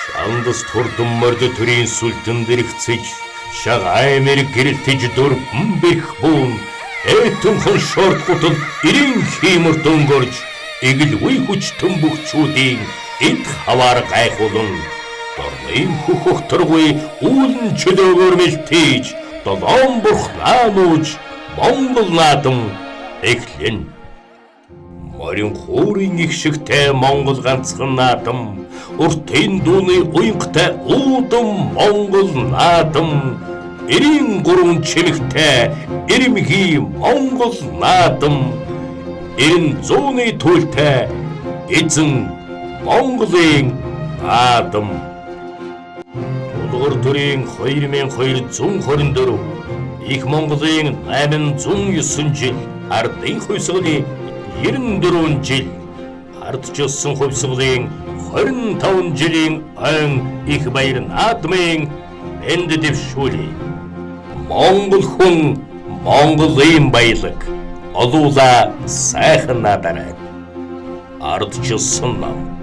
Шандас турдун морды төрийн сүлдэн дэрэгцэж, шагай мэрэг гэрэлтэж дөрвөн бэх буун, этэн хон шорткутал ирэн хиймэр дөнгөрж, эгэлгүй хүч төмбөгчүүдийн эд хаваар гайхуулан, дормын хөхөх тургүй үүлэн чөлөөгөр мэлтээж, долоон бурхнаа нууж, Монгол наадам эхлэн. Морин хуурын их шигтэй Монгол ганцхан наадам, уртын дууны уянгатай уудам Монгол наадам, эрийн гурван чимэгтэй эрэмхий Монгол наадам, эрен зууны туйлтай эзэн Монголын наадам. Тулгуур төрийн 2224, их Монголын 809 жил, ардын хувьсгалын 94 жил, ардчилсан хувьсгалын 25 жилийн ойн их баяр наадмын энд дэвшүүлээ. Монгол хүн Монголын баялаг олуула сайхан надараад ардчилсан нам